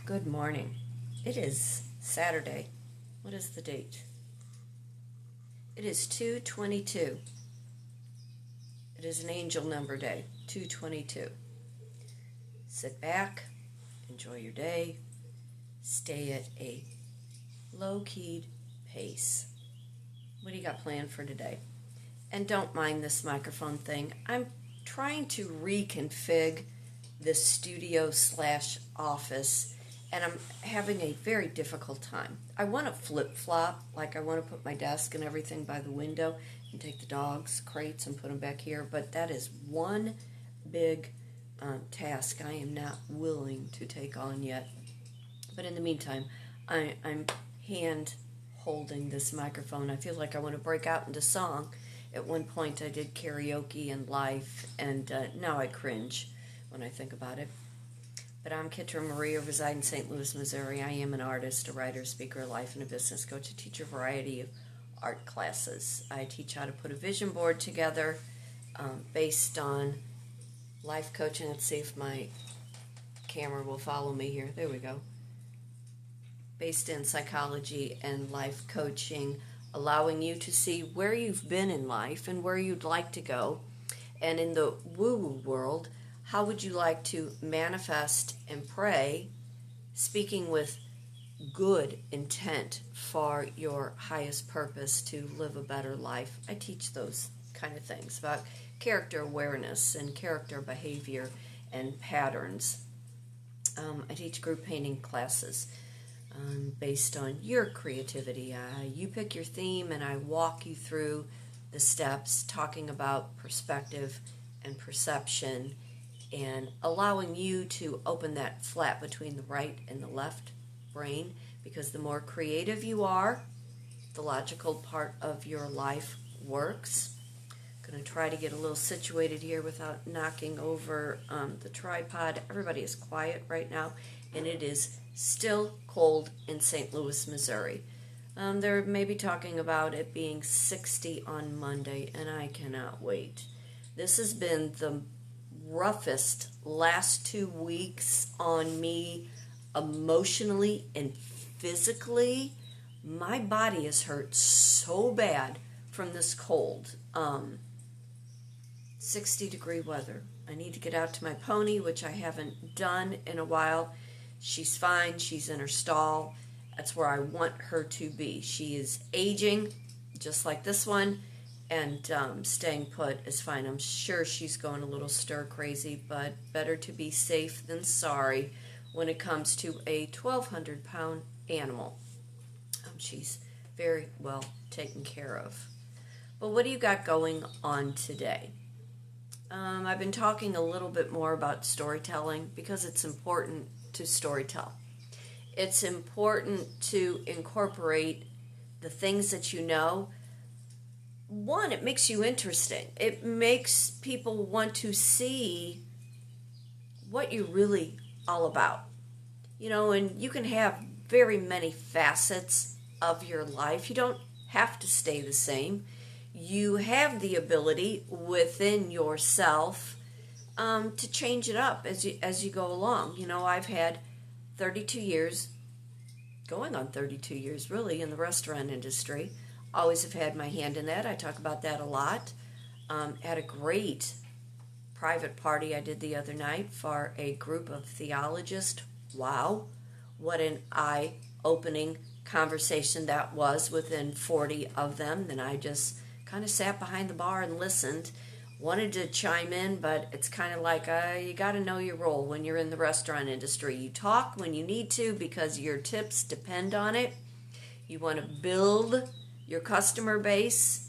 Good morning. It is Saturday. What is the date? It is 2/22. It is an angel number day, 2/22. Sit back, enjoy your day, stay at a low-keyed pace. What do you got planned for today? And don't mind this microphone thing. I'm trying to reconfigure this studio/office, and I'm having a very difficult time. I want to flip-flop, like I want to put my desk and everything by the window and take the dogs' crates and put them back here, but that is one big task I am not willing to take on yet. But in the meantime, I'm hand holding this microphone. I feel like I want to break out into song. At one point I did karaoke and live, and now I cringe when I think about it. But I'm Kitryn Marie, I reside in St. Louis, Missouri. I am an artist, a writer, speaker, a life and a business coach. I teach a variety of art classes. I teach how to put a vision board together based on life coaching. Let's see if my camera will follow me here. There we go. Based in psychology and life coaching, allowing you to see where you've been in life and where you'd like to go. And in the woo-woo world, how would you like to manifest and pray, speaking with good intent for your highest purpose to live a better life? I teach those kind of things about character awareness and character behavior and patterns. I teach group painting classes based on your creativity. You pick your theme and I walk you through the steps, talking about perspective and perception and allowing you to open that flap between the right and the left brain, because the more creative you are, the logical part of your life works. I'm going to try to get a little situated here without knocking over the tripod. Everybody is quiet right now, and it is still cold in St. Louis, Missouri. They're maybe talking about it being 60 on Monday, and I cannot wait. This has been the roughest last 2 weeks on me emotionally and physically. My body has hurt so bad from this cold. 60-degree weather. I need to get out to my pony, which I haven't done in a while. She's fine. She's in her stall. That's where I want her to be. She is aging, just like this one, and staying put is fine. I'm sure she's going a little stir crazy, but better to be safe than sorry when it comes to a 1,200-pound animal. She's very well taken care of. But what do you got going on today? I've been talking a little bit more about storytelling because it's important to storytell. It's important to incorporate the things that you know. One, it makes you interesting. It makes people want to see what you're really all about. You know, and you can have very many facets of your life. You don't have to stay the same. You have the ability within yourself to change it up as you go along. You know, I've had 32 years, going on 32 years really, in the restaurant industry. Always have had my hand in that. I talk about that a lot. Had a great private party I did the other night for a group of theologists. Wow, what an eye-opening conversation that was within 40 of them. And I just kind of sat behind the bar and listened. Wanted to chime in, but it's kind of like you got to know your role when you're in the restaurant industry. You talk when you need to because your tips depend on it. You want to build your customer base,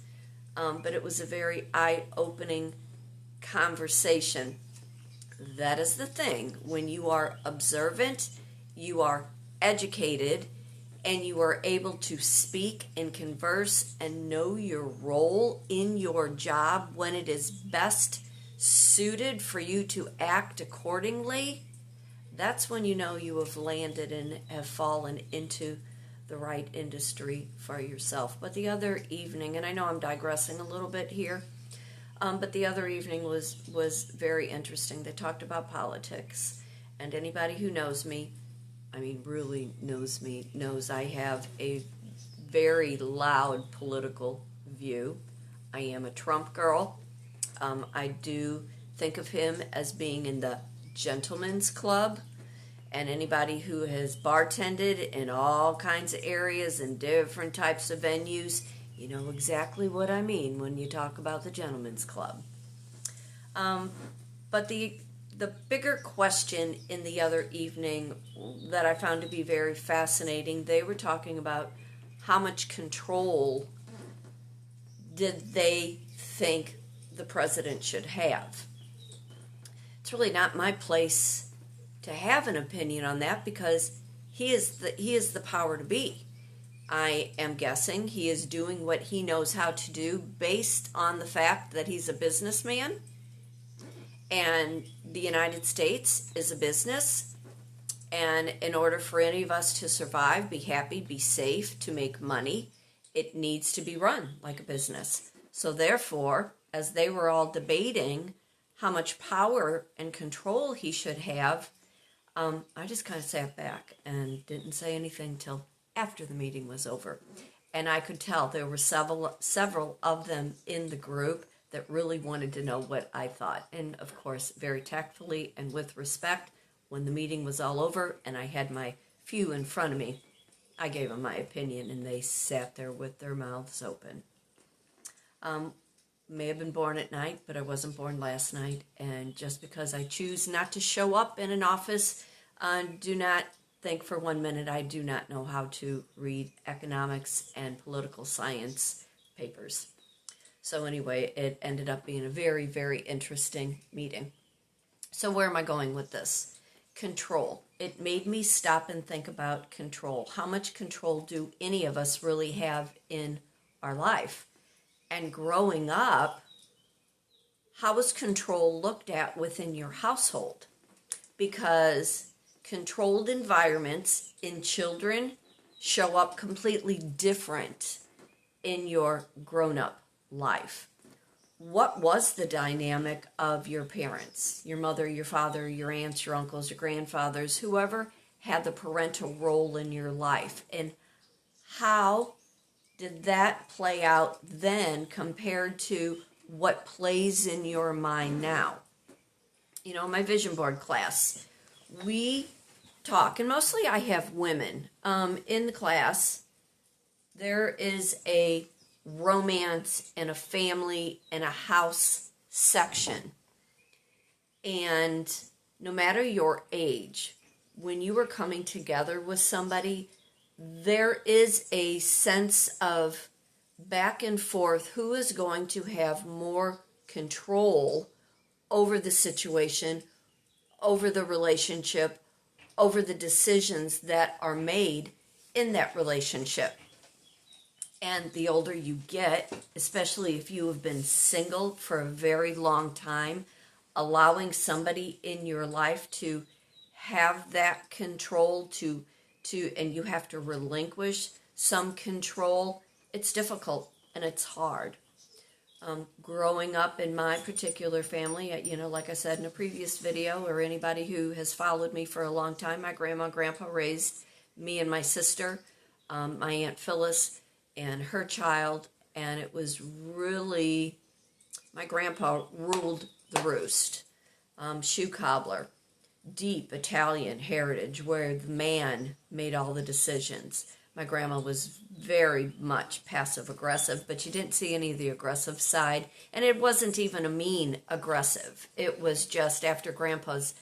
but it was a very eye-opening conversation. That is the thing. When you are observant, you are educated, and you are able to speak and converse and know your role in your job when it is best suited for you to act accordingly, that's when you know you have landed and have fallen into the right industry for yourself. But the other evening, and I know I'm digressing a little bit here, but the other evening was very interesting. They talked about politics, and anybody who knows me, I mean, really knows me, knows I have a very loud political view. I am a Trump girl. I do think of him as being in the gentleman's club, and anybody who has bartended in all kinds of areas and different types of venues, you know exactly what I mean when you talk about the gentleman's club. But the bigger question in the other evening that I found to be very fascinating, they were talking about how much control did they think the president should have. It's really not my place to have an opinion on that because he is the power to be. I am guessing he is doing what he knows how to do based on the fact that he's a businessman, and the United States is a business, and in order for any of us to survive, be happy, be safe, to make money, it needs to be run like a business. So therefore, as they were all debating how much power and control he should have, I just kind of sat back and didn't say anything till after the meeting was over. And I could tell there were several of them in the group that really wanted to know what I thought. And of course, very tactfully and with respect, when the meeting was all over and I had my few in front of me, I gave them my opinion, and they sat there with their mouths open. May have been born at night, but I wasn't born last night. And just because I choose not to show up in an office, do not think for 1 minute I do not know how to read economics and political science papers. So anyway, it ended up being a very, very interesting meeting. So where am I going with this? Control. It made me stop and think about control. How much control do any of us really have in our life? And growing up, how was control looked at within your household? Because controlled environments in children show up completely different in your grown-up life. What was the dynamic of your parents, your mother, your father, your aunts, your uncles, your grandfathers, whoever had the parental role in your life? And how did that play out then compared to what plays in your mind now? You know, my vision board class, we talk, and mostly I have women in the class. There is a romance and a family and a house section. And no matter your age, when you are coming together with somebody, there is a sense of back and forth who is going to have more control over the situation, over the relationship, over the decisions that are made in that relationship. And the older you get, especially if you have been single for a very long time, allowing somebody in your life to have that control and you have to relinquish some control, it's difficult and it's hard. Growing up in my particular family, you know, like I said in a previous video, or anybody who has followed me for a long time, my grandma and grandpa raised me and my sister, my Aunt Phyllis and her child, and it was really, my grandpa ruled the roost. Shoe cobbler, deep Italian heritage where the man made all the decisions. My grandma was very much passive-aggressive, but you didn't see any of the aggressive side, and it wasn't even a mean aggressive. It was just after Grandpa's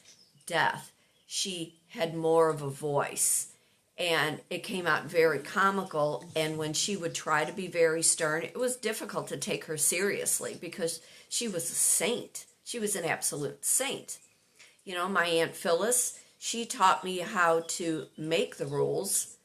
death, she had more of a voice, and it came out very comical, and when she would try to be very stern, it was difficult to take her seriously because she was a saint. She was an absolute saint. You know, my Aunt Phyllis, she taught me how to make the rules,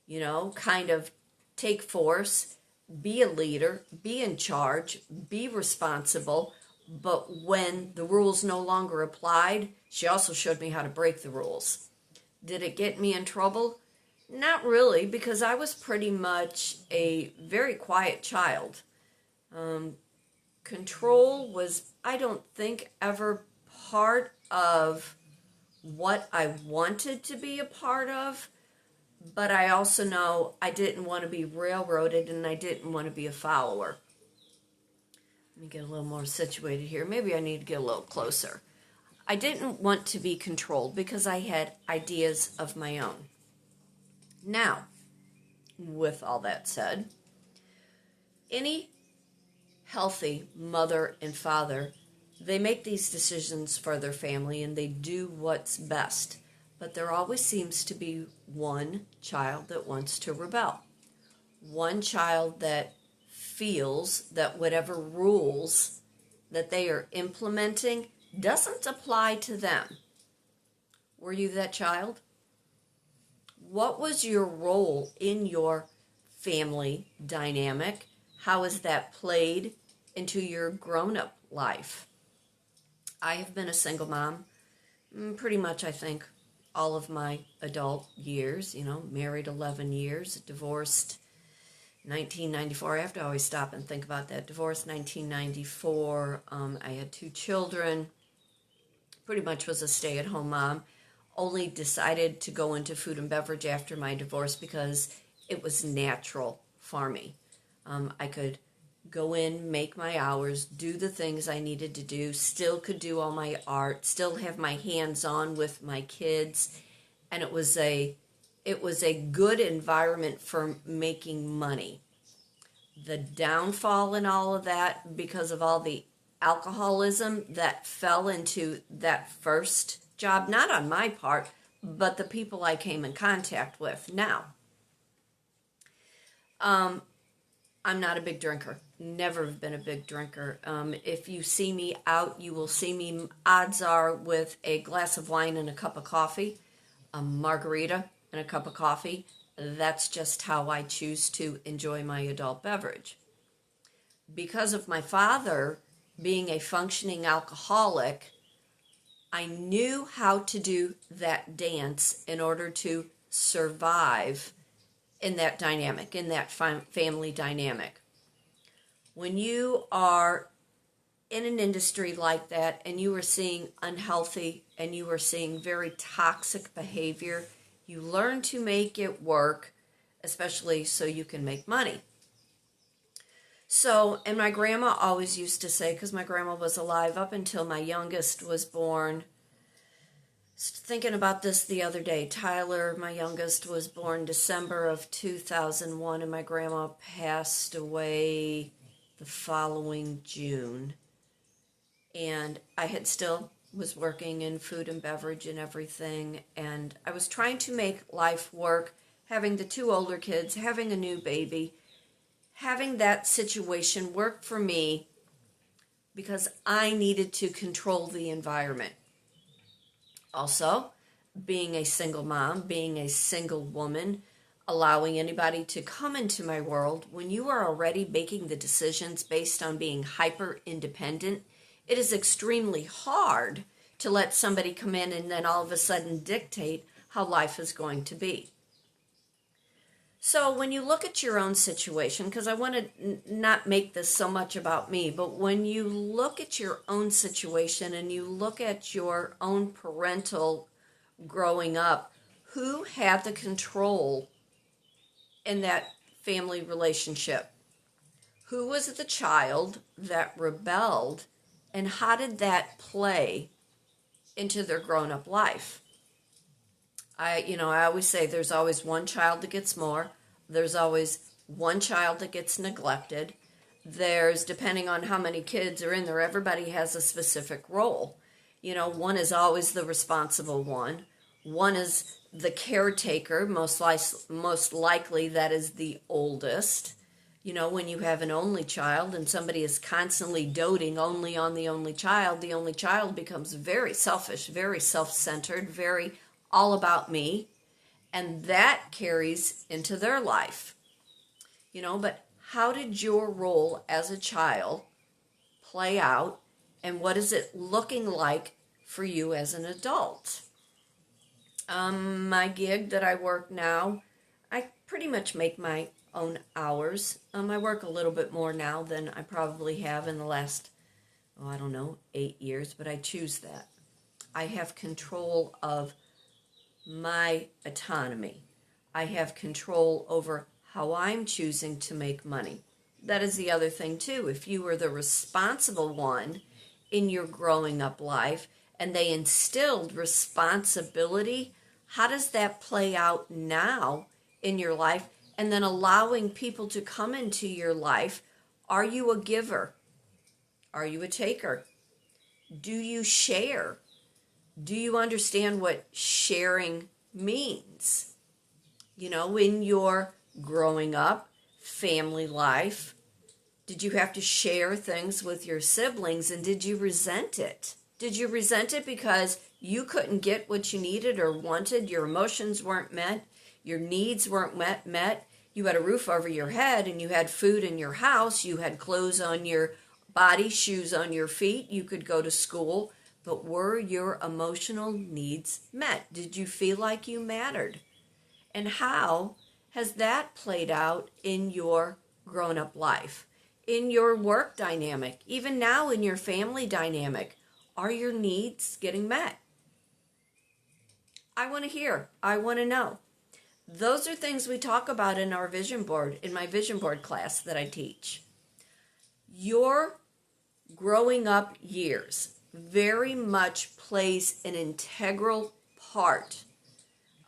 you know, kind of take force, be a leader, be in charge, be responsible. But when the rules no longer applied, she also showed me how to break the rules. Did it get me in trouble? Not really, because I was pretty much a very quiet child. Control was, I don't think, ever part of what I wanted to be a part of, but I also know I didn't want to be railroaded and I didn't want to be a follower. Let me get a little more situated here. Maybe I need to get a little closer. I didn't want to be controlled because I had ideas of my own. Now, with all that said, any healthy mother and father, they make these decisions for their family and they do what's best. But there always seems to be one child that wants to rebel. One child that feels that whatever rules that they are implementing doesn't apply to them. Were you that child? What was your role in your family dynamic? How has that played into your grown-up life? I have been a single mom pretty much, I think, all of my adult years, married 11 years, divorced 1994. I have to always stop and think about that. Divorced 1994. I had 2 children. Pretty much was a stay-at-home mom. Only decided to go into food and beverage after my divorce because it was natural for me. I could go in, make my hours, do the things I needed to do, still could do all my art, still have my hands on with my kids, and it was a good environment for making money. The downfall in all of that, because of all the alcoholism that fell into that first job, not on my part, but the people I came in contact with. Now, I'm not a big drinker. Never have been a big drinker. If you see me out, you will see me, odds are, with a glass of wine and a cup of coffee, a margarita and a cup of coffee. That's just how I choose to enjoy my adult beverage. Because of my father being a functioning alcoholic, I knew how to do that dance in order to survive in that dynamic, in that family dynamic. When you are in an industry like that and you are seeing unhealthy and you are seeing very toxic behavior, you learn to make it work, especially so you can make money. So, and my grandma always used to say, because my grandma was alive up until my youngest was born, thinking about this the other day, Tyler, my youngest, was born December of 2001, and my grandma passed away the following June. And I had still was working in food and beverage and everything, and I was trying to make life work, having the 2 older kids, having a new baby, having that situation work for me because I needed to control the environment. Also, being a single mom, being a single woman, allowing anybody to come into my world, when you are already making the decisions based on being hyper independent, it is extremely hard to let somebody come in and then all of a sudden dictate how life is going to be. So when you look at your own situation, because I want to not make this so much about me, but when you look at your own situation and you look at your own parental growing up, who had the control in that family relationship? Who was the child that rebelled, and how did that play into their grown-up life? I always say there's always one child that gets more. There's always one child that gets neglected. There's, depending on how many kids are in there, everybody has a specific role. One is always the responsible one. One is the caretaker, most likely that is the oldest. When you have an only child and somebody is constantly doting only on the only child becomes very selfish, very self-centered, very all about me, and that carries into their life. But how did your role as a child play out, and what is it looking like for you as an adult? My gig that I work now, I pretty much make my own hours. I work a little bit more now than I probably have in the last, 8 years, but I choose that. I have control of my autonomy. I have control over how I'm choosing to make money. That is the other thing too. If you were the responsible one in your growing up life and they instilled responsibility, how does that play out now in your life? And then allowing people to come into your life. Are you a giver? Are you a taker? Do you share? Do you understand what sharing means? You know, in your growing up, family life, did you have to share things with your siblings, and did you resent it? Did you resent it because you couldn't get what you needed or wanted? Your emotions weren't met, your needs weren't met. You had a roof over your head and you had food in your house, you had clothes on your body, shoes on your feet, you could go to school, but were your emotional needs met? Did you feel like you mattered? And how has that played out in your grown-up life, in your work dynamic, even now in your family dynamic? Are your needs getting met? I want to hear. I want to know. Those are things we talk about in our vision board, in my vision board class that I teach. Your growing up years very much plays an integral part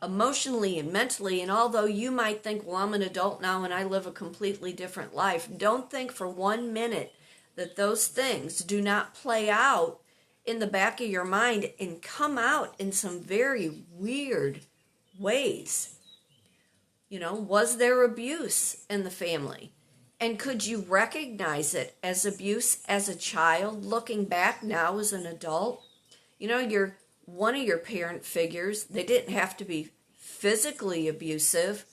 emotionally and mentally. And although you might think, well, I'm an adult now and I live a completely different life, don't think for 1 minute that those things do not play out in the back of your mind and come out in some very weird ways. You know, was there abuse in the family? And could you recognize it as abuse as a child, looking back now as an adult? You know, one of your parent figures, they didn't have to be physically abusive,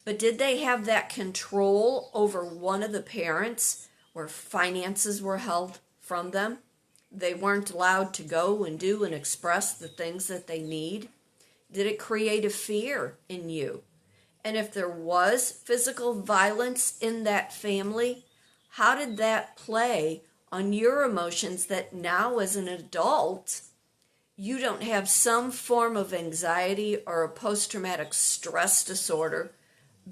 but did they have that control over one of the parents where finances were held from them? They weren't allowed to go and do and express the things that they need. Did it create a fear in you? And if there was physical violence in that family, how did that play on your emotions that now as an adult, you don't have some form of anxiety or a post-traumatic stress disorder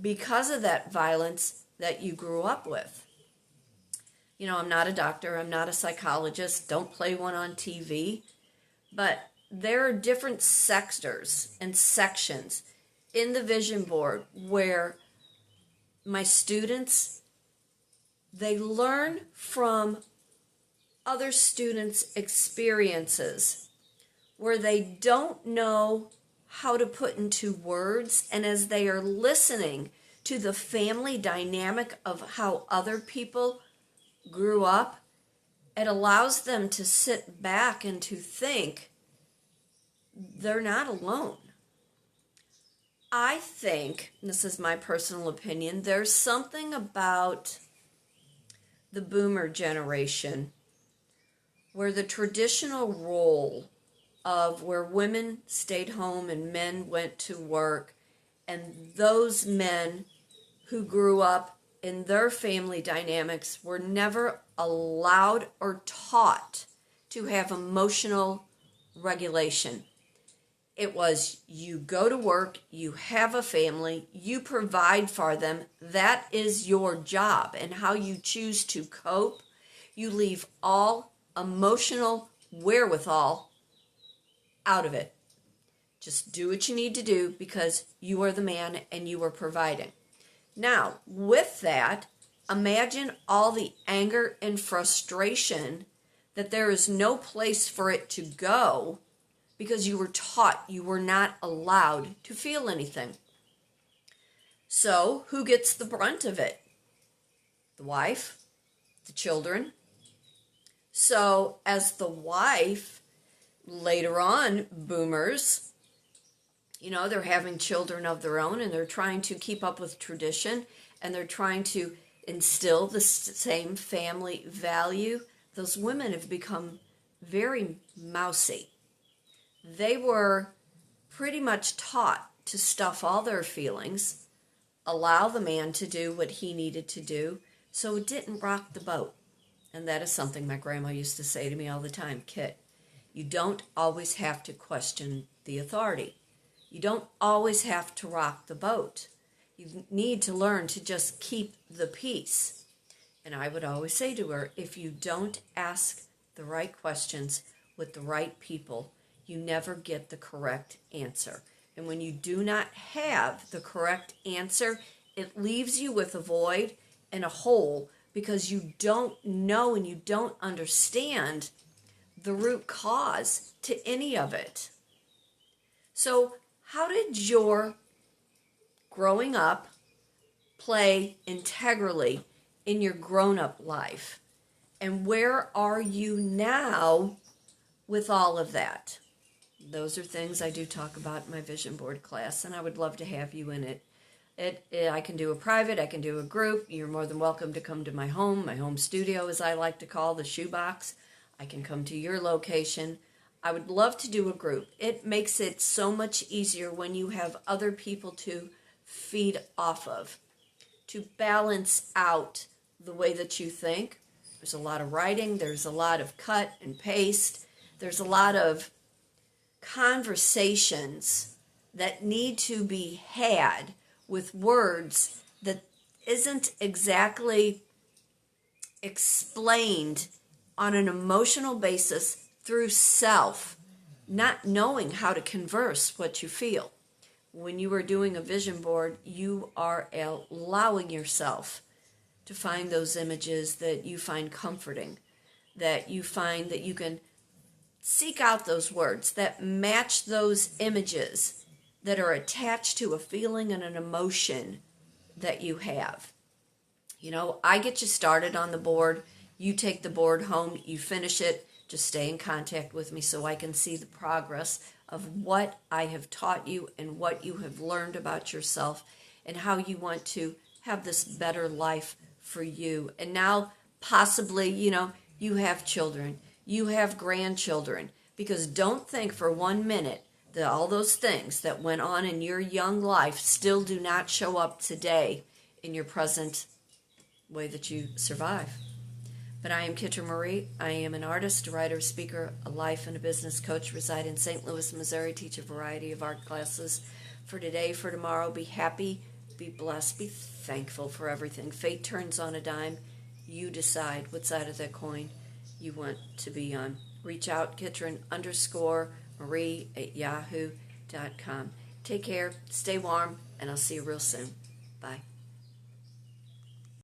because of that violence that you grew up with? You know, I'm not a doctor, I'm not a psychologist, don't play one on TV, but there are different sectors and sections in the vision board where my students, they learn from other students' experiences where they don't know how to put into words, and as they are listening to the family dynamic of how other people grew up, it allows them to sit back and to think they're not alone. I think, and this is my personal opinion, there's something about the boomer generation where the traditional role of where women stayed home and men went to work, and those men who grew up in their family dynamics were never allowed or taught to have emotional regulation. It was, you go to work, you have a family, you provide for them, that is your job. And how you choose to cope, you leave all emotional wherewithal out of it. Just do what you need to do because you are the man and you are providing. Now, with that, imagine all the anger and frustration that there is no place for it to go because you were taught you were not allowed to feel anything. So, who gets the brunt of it? The wife, the children. So, as the wife, later on, boomers, you know, they're having children of their own and they're trying to keep up with tradition and they're trying to instill the same family value. Those women have become very mousy. They were pretty much taught to stuff all their feelings, allow the man to do what he needed to do, so it didn't rock the boat. And that is something my grandma used to say to me all the time, Kit, You don't always have to question the authority. You don't always have to rock the boat. You need to learn to just keep the peace. And I would always say to her, if you don't ask the right questions with the right people, you never get the correct answer. And when you do not have the correct answer, it leaves you with a void and a hole because you don't know and you don't understand the root cause to any of it. So how did your growing up play integrally in your grown-up life? And where are you now with all of that? Those are things I do talk about in my vision board class, and I would love to have you in it. I can do a private, I can do a group. You're more than welcome to come to my home studio, as I like to call the shoebox. I can come to your location. I would love to do a group. It makes it so much easier when you have other people to feed off of, to balance out the way that you think. There's a lot of writing, there's a lot of cut and paste, there's a lot of conversations that need to be had with words that isn't exactly explained on an emotional basis through self, not knowing how to converse what you feel. When you are doing a vision board, you are allowing yourself to find those images that you find comforting, that you find that you can seek out those words that match those images that are attached to a feeling and an emotion that you have. You know, I get you started on the board. You take the board home, you finish it. Just stay in contact with me so I can see the progress of what I have taught you and what you have learned about yourself and how you want to have this better life for you. And now possibly, you have children, you have grandchildren, because don't think for 1 minute that all those things that went on in your young life still do not show up today in your present way that you survive. But I am Kitryn Marie. I am an artist, a writer, speaker, a life and a business coach, reside in St. Louis, Missouri, teach a variety of art classes for today, for tomorrow. Be happy, be blessed, be thankful for everything. Fate turns on a dime. You decide what side of that coin you want to be on. Reach out, Kitryn_Marie@yahoo.com. Take care, stay warm, and I'll see you real soon. Bye.